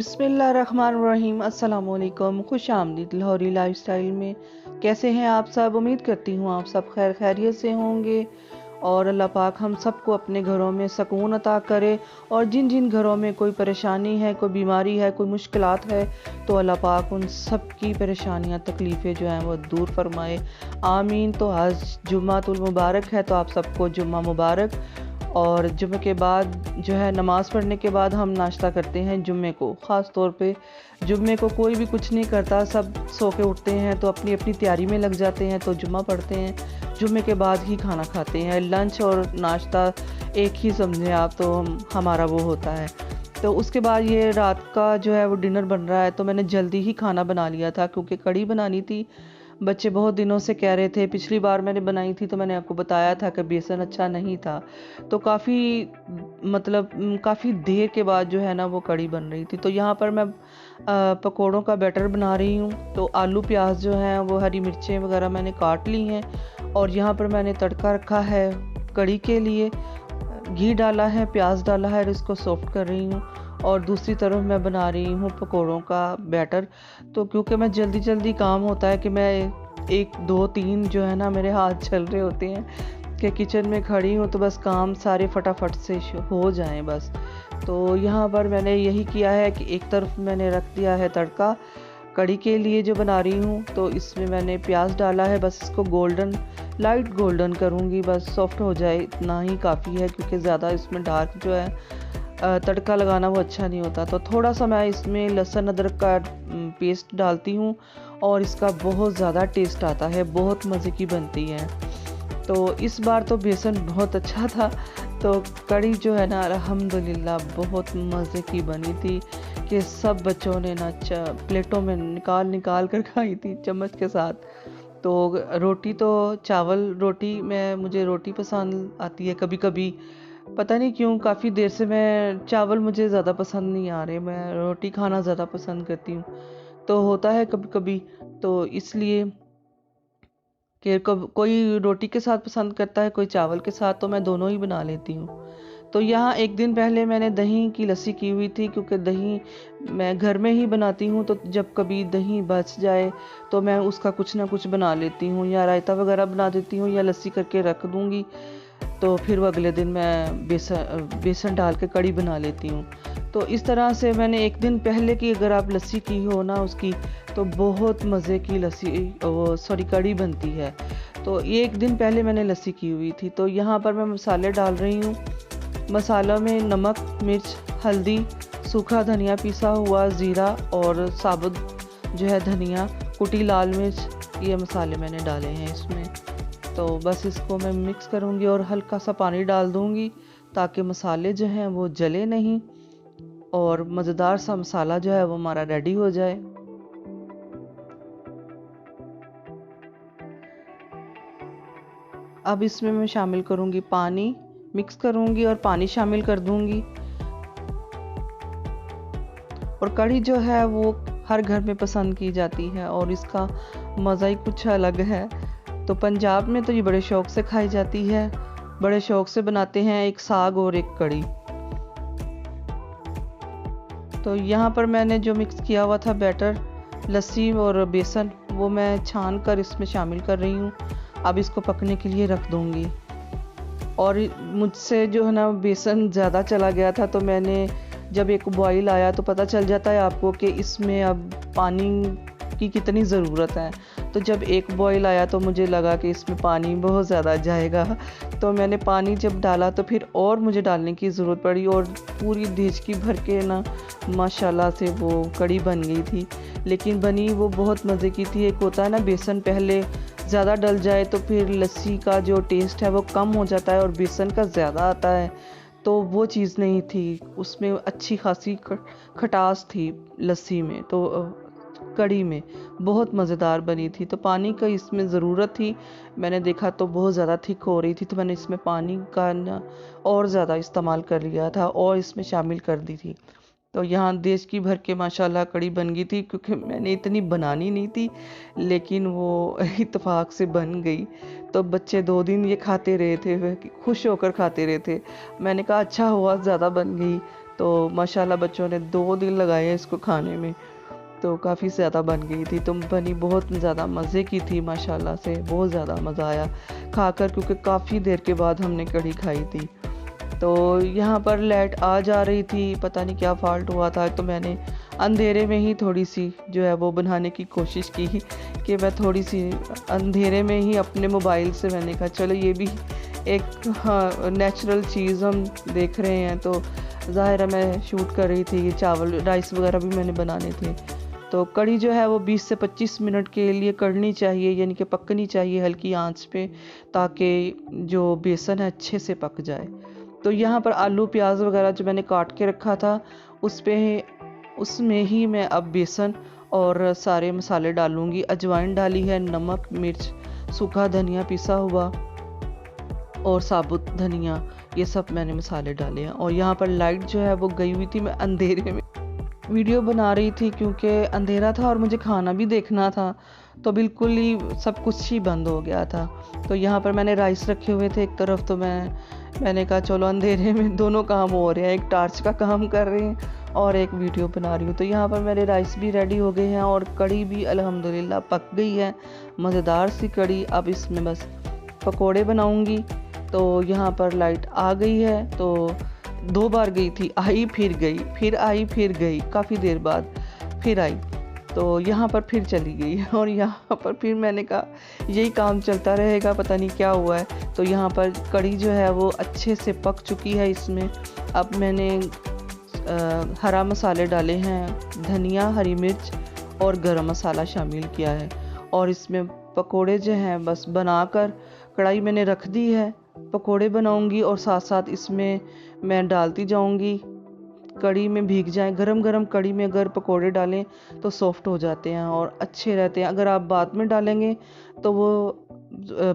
बिस्मिल्लाहिर्रहमानिर्रहीम। अस्सलाम वालेकुम। खुश आमदीद लाहौरी लाइफस्टाइल में। कैसे हैं आप सब? उम्मीद करती हूँ आप सब खैर खैरियत से होंगे और अल्लाह पाक हम सबको अपने घरों में सुकून अता करे। और जिन जिन घरों में कोई परेशानी है, कोई बीमारी है, कोई मुश्किलात है, तो अल्लाह पाक उन सब की परेशानियाँ तकलीफ़ें जो हैं वो दूर फरमाए। आमीन। तो आज जुम्मातुल मुबारक है, तो आप सबको जुम्मा मुबारक। और जुम्मे के बाद जो है नमाज़ पढ़ने के बाद हम नाश्ता करते हैं जुम्मे को। ख़ास तौर पे जुम्मे को कोई भी कुछ नहीं करता, सब सो के उठते हैं तो अपनी अपनी तैयारी में लग जाते हैं, तो जुम्मा पढ़ते हैं, जुम्मे के बाद ही खाना खाते हैं। लंच और नाश्ता एक ही समझें आप, तो हमारा वो होता है। तो उसके बाद ये रात का जो है वो डिनर बन रहा है, तो मैंने जल्दी ही खाना बना लिया था क्योंकि कड़ी बनानी थी। बच्चे बहुत दिनों से कह रहे थे, पिछली बार मैंने बनाई थी तो मैंने आपको बताया था कि बेसन अच्छा नहीं था। तो काफ़ी देर के बाद जो है ना वो कड़ी बन रही थी। तो यहाँ पर मैं पकोड़ों का बैटर बना रही हूँ। तो आलू प्याज जो हैं वो, हरी मिर्चें वगैरह मैंने काट ली हैं। और यहाँ पर मैंने तड़का रखा है कड़ी के लिए, घी डाला है, प्याज डाला है और इसको सॉफ्ट कर रही हूँ। और दूसरी तरफ मैं बना रही हूँ पकोड़ों का बैटर। तो क्योंकि मैं जल्दी जल्दी काम होता है कि मैं 1 2 3 जो है ना मेरे हाथ चल रहे होते हैं कि किचन में खड़ी हूँ, तो बस काम सारे फटाफट से हो जाएं बस। तो यहाँ पर मैंने यही किया है कि एक तरफ मैंने रख दिया है तड़का कड़ी के लिए जो बना रही हूँ। तो इसमें मैंने प्याज डाला है, बस इसको लाइट गोल्डन करूँगी, बस सॉफ्ट हो जाए इतना ही काफ़ी है, क्योंकि ज़्यादा इसमें डार्क जो है तड़का लगाना वो अच्छा नहीं होता। तो थोड़ा सा मैं इसमें लहसुन अदरक का पेस्ट डालती हूँ और इसका बहुत ज़्यादा टेस्ट आता है, बहुत मज़े की बनती है। तो इस बार तो बेसन बहुत अच्छा था, तो कड़ी जो है ना अल्हम्दुलिल्लाह बहुत मज़े की बनी थी कि सब बच्चों ने ना प्लेटों में निकाल निकाल कर खाई थी चम्मच के साथ। तो रोटी तो चावल रोटी, मुझे रोटी पसंद आती है कभी कभी, पता नहीं क्यों काफ़ी देर से मैं चावल मुझे ज़्यादा पसंद नहीं आ रहे, मैं रोटी खाना ज़्यादा पसंद करती हूँ। तो होता है कभी कभी, तो इसलिए कि कोई रोटी के साथ पसंद करता है, कोई चावल के साथ, तो मैं दोनों ही बना लेती हूँ। तो यहाँ एक दिन पहले मैंने दही की लस्सी की हुई थी, क्योंकि दही मैं घर में ही बनाती हूँ, तो जब कभी दही बच जाए तो मैं उसका कुछ ना कुछ बना लेती हूँ, या रायता वगैरह बना देती हूँ या लस्सी करके रख दूँगी। तो फिर वो अगले दिन मैं बेसन डाल के कड़ी बना लेती हूँ। तो इस तरह से मैंने एक दिन पहले की अगर आप लस्सी की हो ना उसकी, तो बहुत मज़े की कड़ी बनती है। तो ये एक दिन पहले मैंने लस्सी की हुई थी। तो यहाँ पर मैं मसाले डाल रही हूँ। मसालों में नमक, मिर्च, हल्दी, सूखा धनिया पिसा हुआ, ज़ीरा और साबुत जो है धनिया, कुटी लाल मिर्च, ये मसाले मैंने डाले हैं इसमें। तो बस इसको मैं मिक्स करूँगी और हल्का सा पानी डाल दूँगी ताकि मसाले जो हैं वो जले नहीं और मज़ेदार सा मसाला जो है वो हमारा रेडी हो जाए। अब इसमें मैं शामिल करूँगी पानी, मिक्स करूँगी और पानी शामिल कर दूँगी। और कढ़ी जो है वो हर घर में पसंद की जाती है और इसका मज़ा ही कुछ अलग है। तो पंजाब में तो ये बड़े शौक़ से खाई जाती है, बड़े शौक़ से बनाते हैं, एक साग और एक कढ़ी। तो यहाँ पर मैंने जो मिक्स किया हुआ था बैटर, लस्सी और बेसन, वो मैं छान कर इसमें शामिल कर रही हूँ। अब इसको पकने के लिए रख दूँगी। और मुझसे जो है ना बेसन ज़्यादा चला गया था, तो मैंने जब एक बॉईल आया तो पता चल जाता है आपको कि इसमें अब पानी की कितनी ज़रूरत है। तो जब एक बॉईल आया तो मुझे लगा कि इसमें पानी बहुत ज़्यादा जाएगा, तो मैंने पानी जब डाला तो फिर और मुझे डालने की ज़रूरत पड़ी और पूरी देचकी भर के ना माशाल्लाह से वो कड़ी बन गई थी। लेकिन बनी वो बहुत मज़े की थी। एक होता है ना बेसन पहले ज़्यादा डल जाए तो फिर लस्सी का जो टेस्ट है वो कम हो जाता है और बेसन का ज़्यादा आता है, तो वो चीज़ नहीं थी उसमें। अच्छी खासी खटास थी लस्सी में, तो कड़ी में बहुत मज़ेदार बनी थी। तो पानी का इसमें ज़रूरत थी, मैंने देखा तो बहुत ज़्यादा थिक हो रही थी, तो मैंने इसमें पानी का ना और ज़्यादा इस्तेमाल कर लिया था और इसमें शामिल कर दी थी। तो यहाँ देश की भर के माशाल्लाह कड़ी बन गई थी, क्योंकि मैंने इतनी बनानी नहीं थी, लेकिन वो इत्तेफाक से बन गई। तो बच्चे 2 दिन ये खाते रहे थे, खुश होकर खाते रहे थे। मैंने कहा अच्छा हुआ ज़्यादा बन गई, तो माशाल्लाह बच्चों ने 2 दिन लगाए हैं इसको खाने में, तो काफ़ी ज़्यादा बन गई थी। तो बनी बहुत ज़्यादा मज़े की थी माशाल्लाह से, बहुत ज़्यादा मज़ा आया खाकर, क्योंकि काफ़ी देर के बाद हमने कढ़ी खाई थी। तो यहाँ पर लाइट आ जा रही थी, पता नहीं क्या फ़ॉल्ट हुआ था, तो मैंने अंधेरे में ही थोड़ी सी जो है वो बनाने की कोशिश की कि मैं थोड़ी सी अंधेरे में ही अपने मोबाइल से, मैंने कहा चलो ये भी एक हाँ नेचुरल चीज़ हम देख रहे हैं। तो ज़ाहिर है मैं शूट कर रही थी, चावल राइस वगैरह भी मैंने बनाने थे। तो कढ़ी जो है वो 20 से 25 मिनट के लिए कढ़नी चाहिए, यानी कि पकनी चाहिए हल्की आंच पे, ताकि जो बेसन है अच्छे से पक जाए। तो यहाँ पर आलू प्याज वगैरह जो मैंने काट के रखा था उसमें ही मैं अब बेसन और सारे मसाले डालूंगी। अजवाइन डाली है, नमक, मिर्च, सूखा धनिया पिसा हुआ और साबुत धनिया, ये सब मैंने मसाले डाले हैं। और यहाँ पर लाइट जो है वो गई हुई थी, मैं अंधेरे में वीडियो बना रही थी क्योंकि अंधेरा था और मुझे खाना भी देखना था, तो बिल्कुल ही सब कुछ ही बंद हो गया था। तो यहाँ पर मैंने राइस रखे हुए थे एक तरफ, तो मैंने कहा चलो अंधेरे में दोनों काम हो रहे हैं, एक टार्च का काम कर रहे हैं और एक वीडियो बना रही हूँ। तो यहाँ पर मेरे राइस भी रेडी हो गए हैं और कढ़ी भी अल्हम्दुलिल्लाह पक गई है, मज़ेदार सी कढ़ी। अब इसमें बस पकोड़े बनाऊँगी। तो यहाँ पर लाइट आ गई है, तो 2 बार गई थी, आई फिर गई, फिर आई फिर गई, काफ़ी देर बाद फिर आई, तो यहाँ पर फिर चली गई और यहाँ पर फिर मैंने कहा यही काम चलता रहेगा, पता नहीं क्या हुआ है। तो यहाँ पर कढ़ी जो है वो अच्छे से पक चुकी है। इसमें अब मैंने हरा मसाले डाले हैं, धनिया, हरी मिर्च और गरम मसाला शामिल किया है। और इसमें पकोड़े जो हैं बस बनाकर कढ़ाई मैंने रख दी है, पकोड़े बनाऊंगी और साथ साथ इसमें मैं डालती जाऊंगी, कढ़ी में भीग जाएं। गरम गरम कढ़ी में अगर पकोड़े डालें तो सॉफ्ट हो जाते हैं और अच्छे रहते हैं। अगर आप बाद में डालेंगे तो वो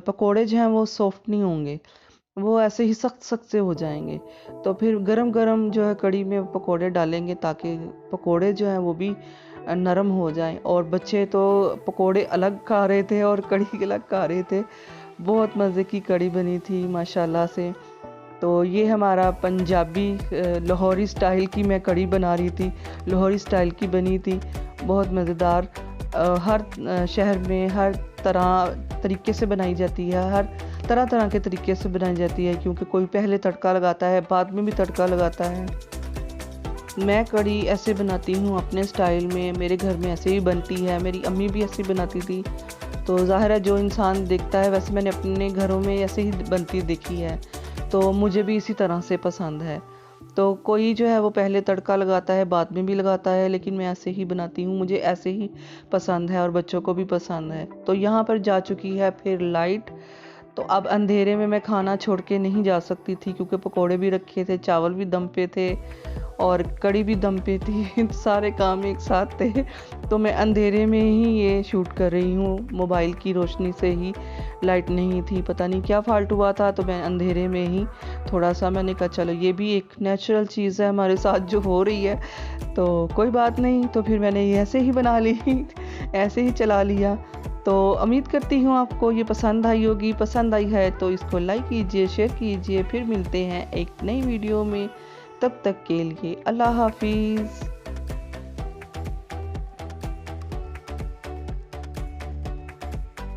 पकोड़े जो हैं वो सॉफ्ट नहीं होंगे, वो ऐसे ही सख्त सख्त से हो जाएंगे। तो फिर गरम गरम जो है कढ़ी में पकोड़े डालेंगे ताकि पकोड़े जो हैं वो भी नरम हो जाएं। और बच्चे तो पकोड़े अलग खा रहे थे और कढ़ी अलग खा रहे थे। बहुत मज़े की कढ़ी बनी थी माशाल्लाह से। तो ये हमारा पंजाबी लाहौरी स्टाइल की मैं कढ़ी बना रही थी, लाहौरी स्टाइल की बनी थी, बहुत मज़ेदार। हर शहर में हर तरीके से बनाई जाती है, हर तरह के तरीके से बनाई जाती है, क्योंकि कोई पहले तड़का लगाता है, बाद में भी तड़का लगाता है। मैं कढ़ी ऐसे बनाती हूँ अपने स्टाइल में, मेरे घर में ऐसे ही बनती है, मेरी अम्मी भी ऐसे बनाती थी। तो ज़ाहिर है जो इंसान देखता है, वैसे मैंने अपने घरों में ऐसे ही बनती देखी है, तो मुझे भी इसी तरह से पसंद है। तो कोई जो है वो पहले तड़का लगाता है, बाद में भी लगाता है, लेकिन मैं ऐसे ही बनाती हूँ, मुझे ऐसे ही पसंद है और बच्चों को भी पसंद है। तो यहाँ पर जा चुकी है फिर लाइट। तो अब अंधेरे में मैं खाना छोड़ के नहीं जा सकती थी, क्योंकि पकोड़े भी रखे थे, चावल भी दम पे थे और कढ़ी भी दम पे थी, सारे काम एक साथ थे। तो मैं अंधेरे में ही ये शूट कर रही हूँ, मोबाइल की रोशनी से ही। लाइट नहीं थी, पता नहीं क्या फाल्ट हुआ था, तो मैं अंधेरे में ही थोड़ा सा, मैंने कहा चलो ये भी एक नेचुरल चीज़ है हमारे साथ जो हो रही है, तो कोई बात नहीं। तो फिर मैंने ये ऐसे ही बना ली, ऐसे ही चला लिया। तो उम्मीद करती हूँ आपको ये पसंद आई होगी। पसंद आई है तो इसको लाइक कीजिए, शेयर कीजिए। फिर मिलते हैं एक नई वीडियो में, तब तक के लिए अल्लाह हाफिज़।